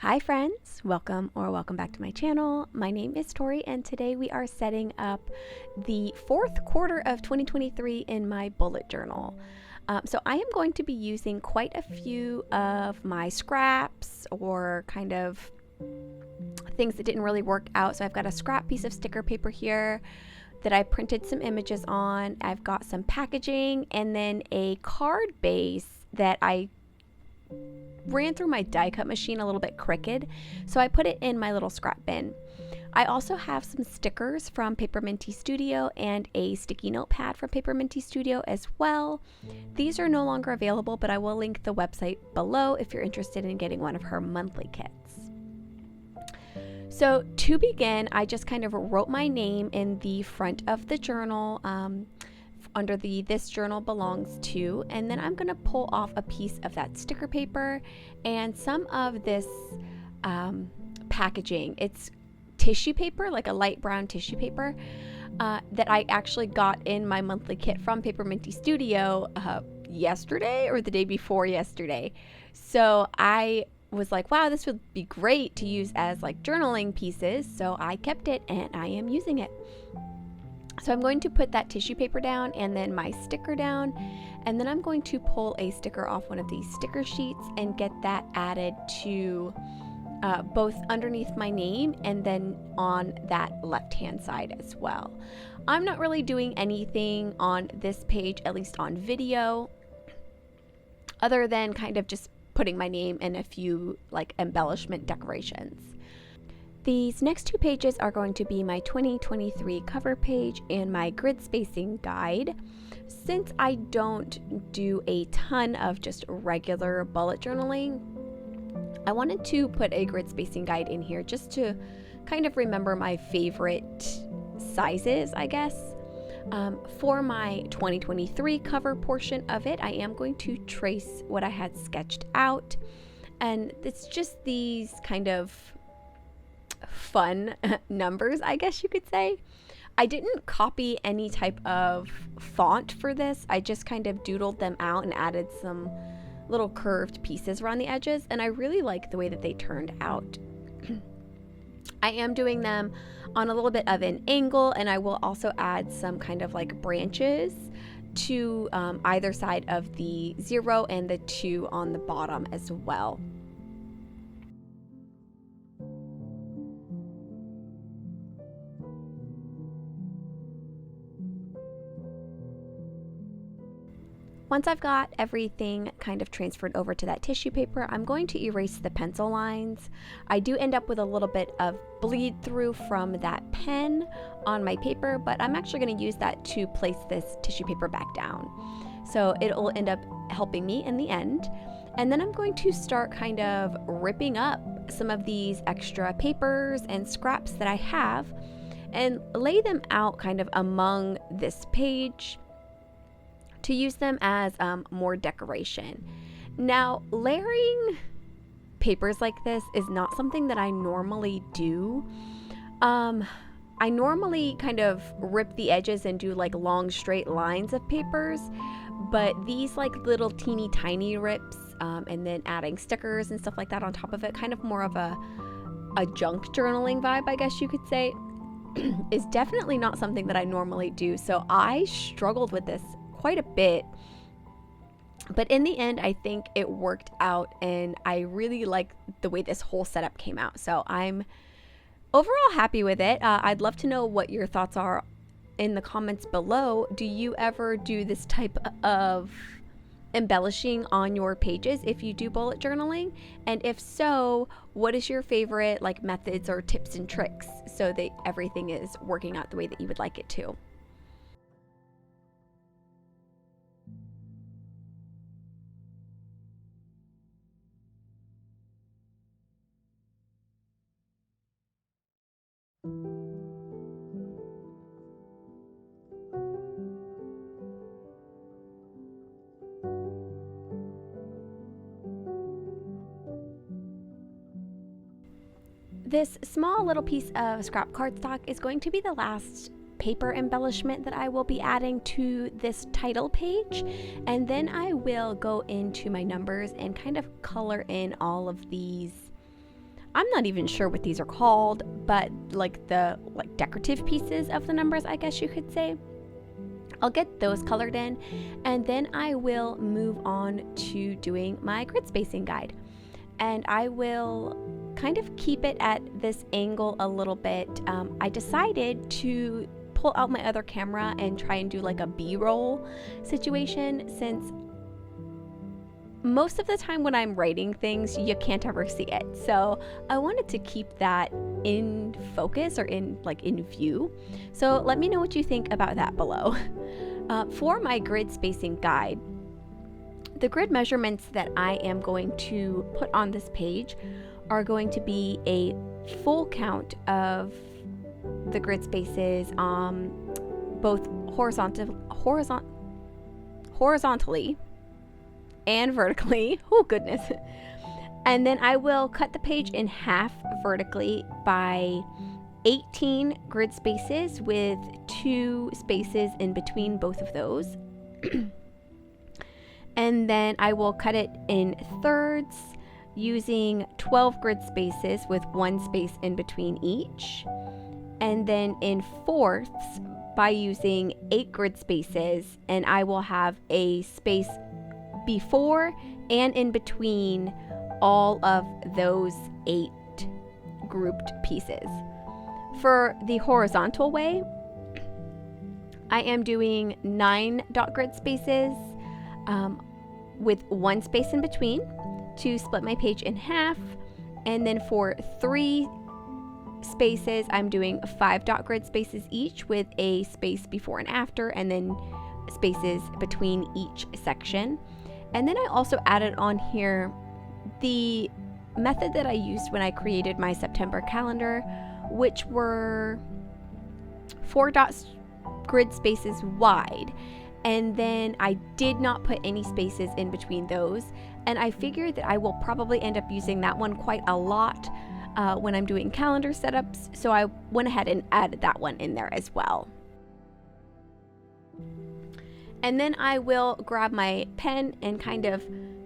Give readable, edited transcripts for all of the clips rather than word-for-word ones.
Hi friends, welcome back to my channel. My name is Tori and today we are setting up the fourth quarter of 2023 in my bullet journal. So I am going to be using quite a few of my scraps or kind of things that didn't really work out. So I've got a scrap piece of sticker paper here that I printed some images on. I've got some packaging and then a card base that I ran through my die cut machine a little bit crooked, so I put it in my little scrap bin. I also have some stickers from Paper Minty Studio and a sticky notepad from Paper Minty Studio as well. These are no longer available, but I will link the website below if you're interested in getting one of her monthly kits. So to begin, I just kind of wrote my name in the front of the journal under the "This Journal Belongs To," and then I'm going to pull off a piece of that sticker paper and some of this packaging. It's tissue paper, like a light brown tissue paper that I actually got in my monthly kit from Paper Minty Studio yesterday or the day before yesterday. So I was like, wow, this would be great to use as like journaling pieces, so I kept it and I am using it. So I'm going to put that tissue paper down and then my sticker down, and then I'm going to pull a sticker off one of these sticker sheets and get that added to both underneath my name and then on that left hand side as well. I'm not really doing anything on this page, at least on video, other than kind of just putting my name and a few like embellishment decorations. These next two pages are going to be my 2023 cover page and my grid spacing guide. Since I don't do a ton of just regular bullet journaling, I wanted to put a grid spacing guide in here just to kind of remember my favorite sizes, I guess. For my 2023 cover portion of it, I am going to trace what I had sketched out, and it's just these kind of fun numbers, I guess you could say. I didn't copy any type of font for this. I just kind of doodled them out and added some little curved pieces around the edges, and I really like the way that they turned out. I am doing them on a little bit of an angle, and I will also add some kind of like branches to either side of the 0 and the 2 on the bottom as well. Once I've got everything kind of transferred over to that tissue paper, I'm going to erase the pencil lines. I do end up with a little bit of bleed through from that pen on my paper, but I'm actually going to use that to place this tissue paper back down. So it'll end up helping me in the end. And then I'm going to start kind of ripping up some of these extra papers and scraps that I have and lay them out kind of among this page to use them as more decoration. Now, layering papers like this is not something that I normally do. I normally kind of rip the edges and do like long straight lines of papers, but these like little teeny tiny rips and then adding stickers and stuff like that on top of it, kind of more of a junk journaling vibe, I guess you could say, is definitely not something that I normally do. So I struggled with this quite a bit, but in the end I think it worked out and I really like the way this whole setup came out, so I'm overall happy with it. I'd love to know what your thoughts are in the comments below. Do you ever do this type of embellishing on your pages if you do bullet journaling? And if so, what is your favorite like methods or tips and tricks so that everything is working out the way that you would like it to? This small little piece of scrap cardstock is going to be the last paper embellishment that I will be adding to this title page, and then I will go into my numbers and kind of color in all of these I'm not even sure what these are called, but like the decorative pieces of the numbers, I guess you could say. I'll get those colored in, and then I will move on to doing my grid spacing guide. And I will kind of keep it at this angle a little bit. I decided to pull out my other camera and try and do like a B-roll situation, since most of the time when I'm writing things, you can't ever see it. So I wanted to keep that in focus, or in view. So let me know what you think about that below. For my grid spacing guide, the grid measurements that I am going to put on this page are going to be a full count of the grid spaces, both horizontally and vertically. Oh goodness. And then I will cut the page in half vertically by 18 grid spaces with 2 spaces in between both of those. And then I will cut it in thirds using 12 grid spaces with 1 space in between each. And then in fourths by using 8 grid spaces, and I will have a space before and in between all of those 8 grouped pieces. For the horizontal way, I am doing 9 dot grid spaces with 1 space in between to split my page in half. And then for 3 spaces, I'm doing 5 dot grid spaces each with a space before and after, and then spaces between each section. And then I also added on here the method that I used when I created my September calendar, which were 4 dot grid spaces wide. And then I did not put any spaces in between those. And I figured that I will probably end up using that one quite a lot when I'm doing calendar setups. So I went ahead and added that one in there as well. And then I will grab my pen and kind of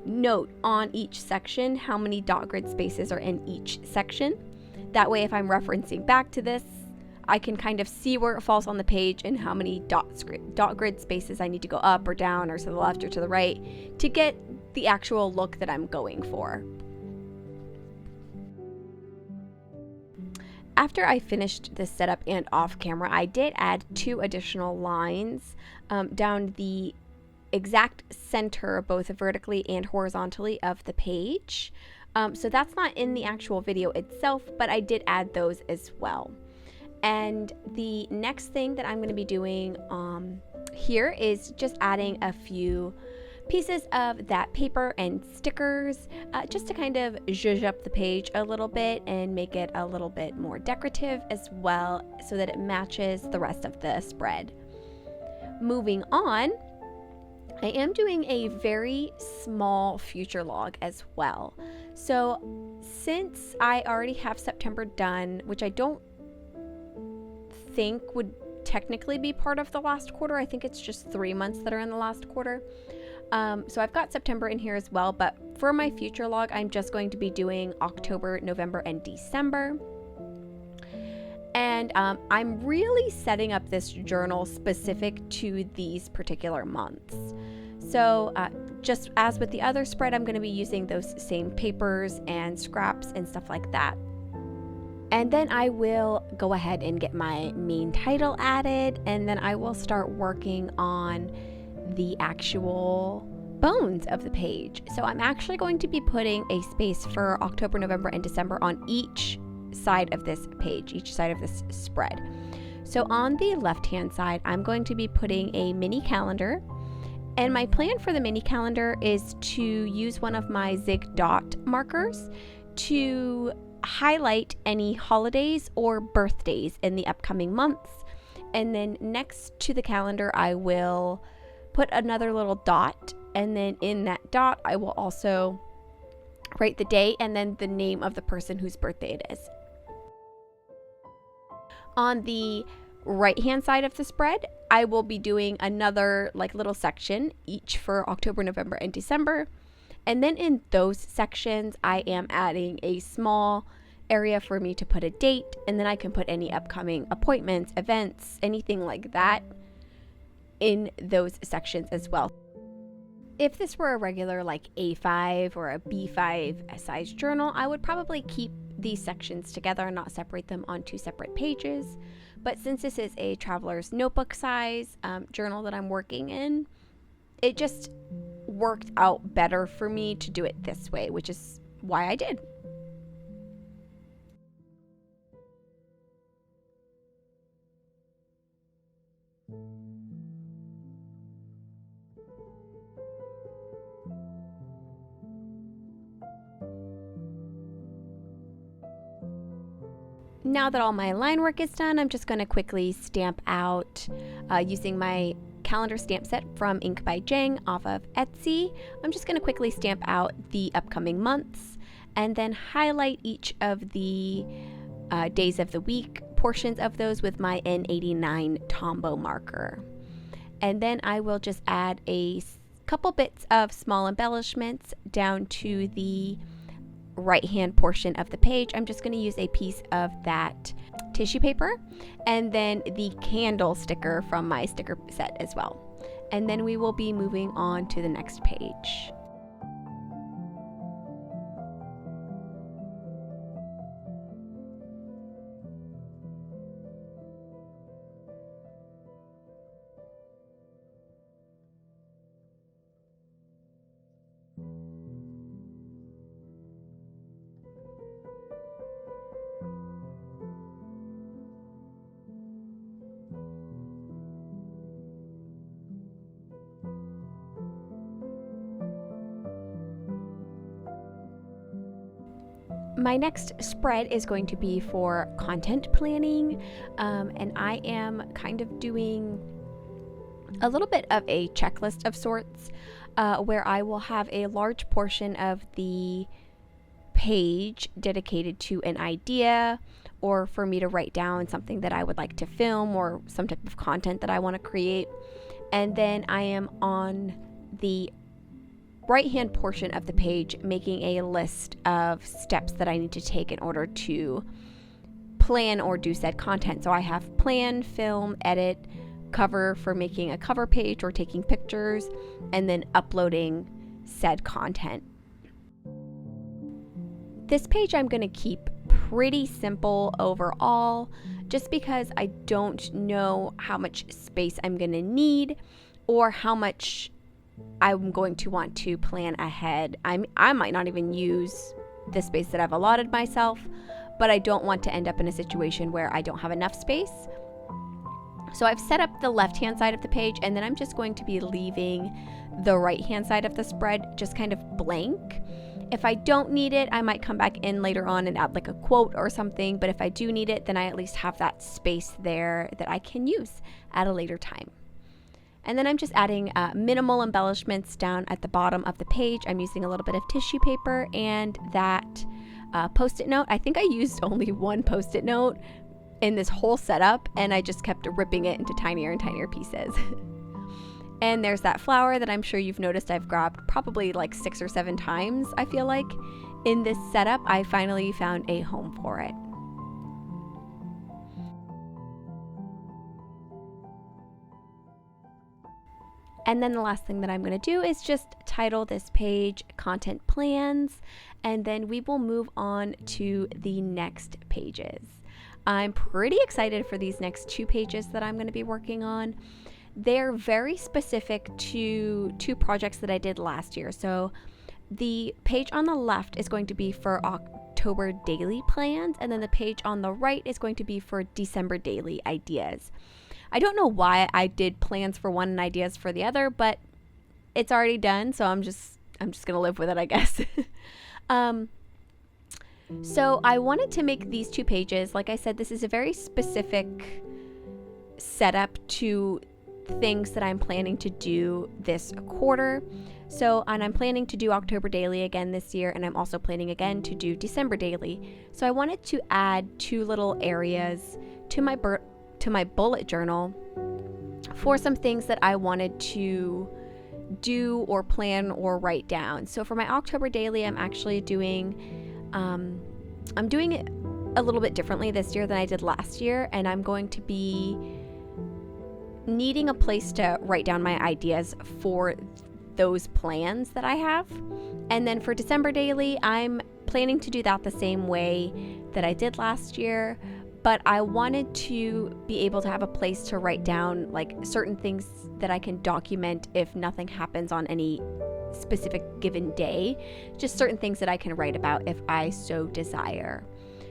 note on each section how many dot grid spaces are in each section. That way, if I'm referencing back to this, I can kind of see where it falls on the page and how many dot grid spaces I need to go up or down or to the left or to the right to get the actual look that I'm going for. After I finished this setup and off camera, I did add 2 additional lines down the exact center, both vertically and horizontally, of the page. So that's not in the actual video itself, but I did add those as well. And the next thing that I'm going to be doing here is just adding a few pieces of that paper and stickers just to kind of zhuzh up the page a little bit and make it a little bit more decorative as well, so that it matches the rest of the spread. Moving on, I am doing a very small future log as well. So since I already have September done, which I don't think would technically be part of the last quarter, I think it's just 3 months that are in the last quarter. So I've got September in here as well, but for my future log, I'm just going to be doing October, November, and December. And I'm really setting up this journal specific to these particular months. So just as with the other spread, I'm going to be using those same papers and scraps and stuff like that. And then I will go ahead and get my main title added, and then I will start working on the actual bones of the page. So I'm actually going to be putting a space for October, November, and December on each side of this page, each side of this spread. So on the left-hand side, I'm going to be putting a mini calendar. And my plan for the mini calendar is to use one of my Zig dot markers to highlight any holidays or birthdays in the upcoming months. And then next to the calendar, I will put another little dot, and then in that dot I will also write the day and then the name of the person whose birthday it is. On the right hand side of the spread, I will be doing another little section, each for October, November, and December. And then in those sections, I am adding a small area for me to put a date, and then I can put any upcoming appointments, events, anything like that in those sections as well. If this were a regular like A5 or a B5 size journal, I would probably keep these sections together and not separate them on two separate pages. But since this is a traveler's notebook size journal that I'm working in, it just worked out better for me to do it this way, which is why I did. Now that all my line work is done, I'm just going to quickly stamp out using my calendar stamp set from Ink by Jang off of Etsy. I'm just going to quickly stamp out the upcoming months and then highlight each of the days of the week, portions of those with my N89 Tombow marker. And then I will just add a couple bits of small embellishments down to the right hand portion of the page. I'm just going to use a piece of that tissue paper and then the candle sticker from my sticker set as well. And then we will be moving on to the next page. My next spread is going to be for content planning, and I am kind of doing a little bit of a checklist of sorts, where I will have a large portion of the page dedicated to an idea or for me to write down something that I would like to film or some type of content that I want to create. And then I am on the right hand portion of the page making a list of steps that I need to take in order to plan or do said content. So I have plan, film, edit, cover for making a cover page or taking pictures, and then uploading said content. This page I'm going to keep pretty simple overall just because I don't know how much space I'm going to need or how much I'm going to want to plan ahead. I might not even use the space that I've allotted myself, but I don't want to end up in a situation where I don't have enough space. So I've set up the left-hand side of the page, and then I'm just going to be leaving the right-hand side of the spread just kind of blank. If I don't need it, I might come back in later on and add like a quote or something, but if I do need it, then I at least have that space there that I can use at a later time. And then I'm just adding minimal embellishments down at the bottom of the page. I'm using a little bit of tissue paper and that post-it note. I think I used only one post-it note in this whole setup, and I just kept ripping it into tinier and tinier pieces. And there's that flower that I'm sure you've noticed I've grabbed probably like 6 or 7 times, I feel like. In this setup, I finally found a home for it. And then the last thing that I'm going to do is just title this page Content Plans, and then we will move on to the next pages. I'm pretty excited for these next 2 pages that I'm going to be working on. They're very specific to 2 projects that I did last year. So the page on the left is going to be for October daily plans, and then the page on the right is going to be for December daily ideas. I don't know why I did plans for one and ideas for the other, but it's already done, so I'm just gonna live with it, I guess. So I wanted to make these 2 pages. Like I said, this is a very specific setup to things that I'm planning to do this quarter. And I'm planning to do October daily again this year, and I'm also planning again to do December daily. So I wanted to add 2 little areas to my bullet journal for some things that I wanted to do or plan or write down. So for my October daily, I'm actually doing I'm doing a little bit differently this year than I did last year, and I'm going to be needing a place to write down my ideas for those plans that I have. And then for December daily, I'm planning to do that the same way that I did last year, but I wanted to be able to have a place to write down like certain things that I can document if nothing happens on any specific given day, just certain things that I can write about if I so desire.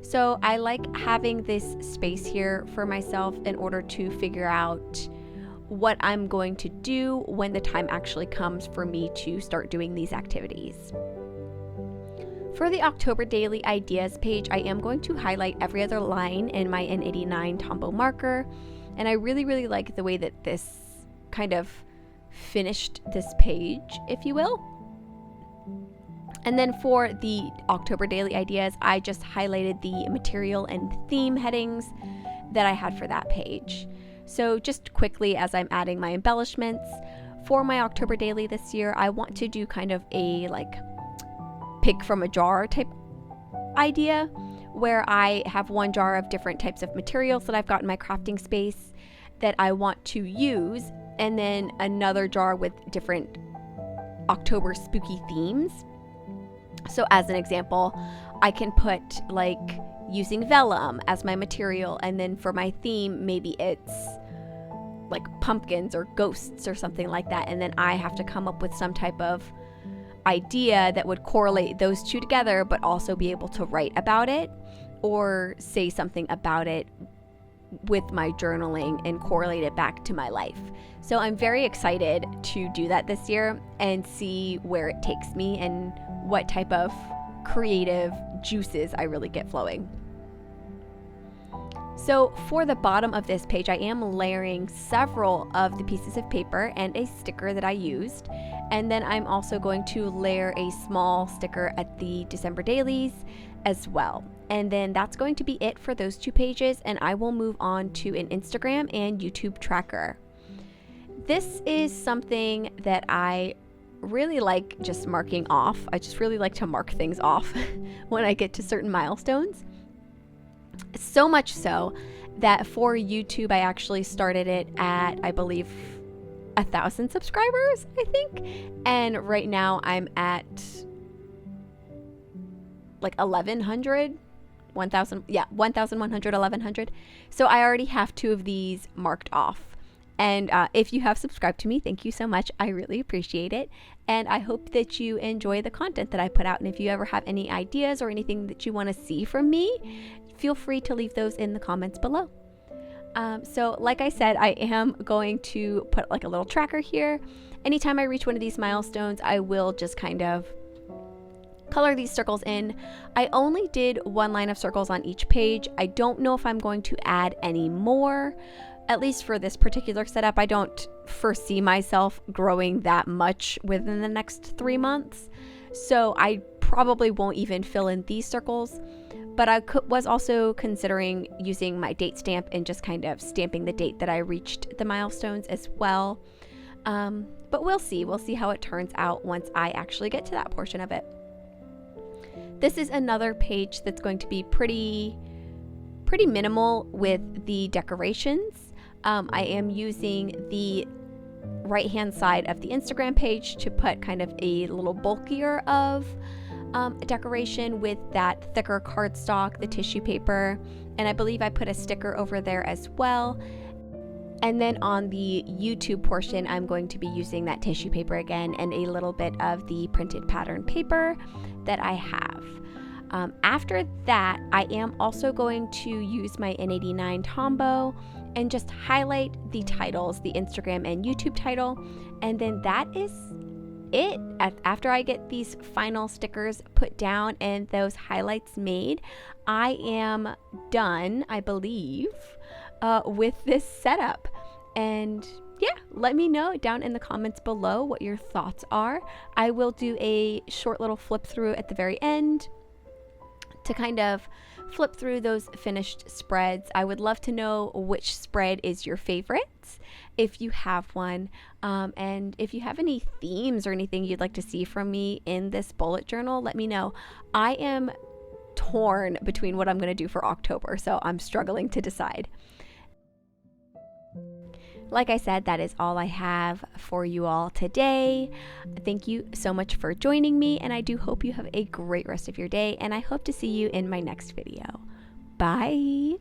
So I like having this space here for myself in order to figure out what I'm going to do when the time actually comes for me to start doing these activities. For the October Daily Ideas page, I am going to highlight every other line in my N89 Tombow marker, and I really like the way that this kind of finished this page, if you will. And then for the October Daily Ideas, I just highlighted the material and theme headings that I had for that page. So just quickly, as I'm adding my embellishments, for my October Daily this year, I want to do kind of a like pick from a jar type idea, where I have one jar of different types of materials that I've got in my crafting space that I want to use, and then another jar with different October spooky themes. So as an example, I can put like using vellum as my material, and then for my theme, maybe it's like pumpkins or ghosts or something like that, and then I have to come up with some type of idea that would correlate those two together, but also be able to write about it or say something about it with my journaling and correlate it back to my life. So I'm very excited to do that this year and see where it takes me and what type of creative juices I really get flowing. So for the bottom of this page, I am layering several of the pieces of paper and a sticker that I used. And then I'm also going to layer a small sticker at the December dailies as well. And then that's going to be it for those two pages, and I will move on to an Instagram and YouTube tracker. This is something that I really like just marking off. I just really like to mark things off when I get to certain milestones. So much so that for YouTube, I actually started it at, I believe, 1,000 subscribers, I think. And right now I'm at like 1,100. 1,100, 1,100. So I already have two of these marked off. And if you have subscribed to me, thank you so much. I really appreciate it. And I hope that you enjoy the content that I put out. And if you ever have any ideas or anything that you want to see from me, feel free to leave those in the comments below. So like I said, I am going to put like a little tracker here. Anytime I reach one of these milestones, I will just kind of color these circles in. I only did one line of circles on each page. I don't know if I'm going to add any more. At least for this particular setup, I don't foresee myself growing that much within the next 3 months. So I probably won't even fill in these circles. But I was also considering using my date stamp and just kind of stamping the date that I reached the milestones as well. But we'll see. We'll see how it turns out once I actually get to that portion of it. This is another page that's going to be pretty minimal with the decorations. I am using the right-hand side of the Instagram page to put kind of a little bulkier of decoration with that thicker cardstock, the tissue paper, and I believe I put a sticker over there as well. And then on the YouTube portion, I'm going to be using that tissue paper again and a little bit of the printed pattern paper that I have. After that, I am also going to use my N89 Tombow and just highlight the titles, the Instagram and YouTube title, and then that is it. After I get these final stickers put down and those highlights made, I am done, I believe, with this setup. And yeah, let me know down in the comments below what your thoughts are. I will do a short little flip through at the very end to kind of flip through those finished spreads. I would love to know which spread is your favorite, if you have one, and if you have any themes or anything you'd like to see from me in this bullet journal, let me know. I am torn between what I'm going to do for October, so I'm struggling to decide. Like I said, that is all I have for you all today. Thank you so much for joining me, and I do hope you have a great rest of your day, and I hope to see you in my next video. Bye!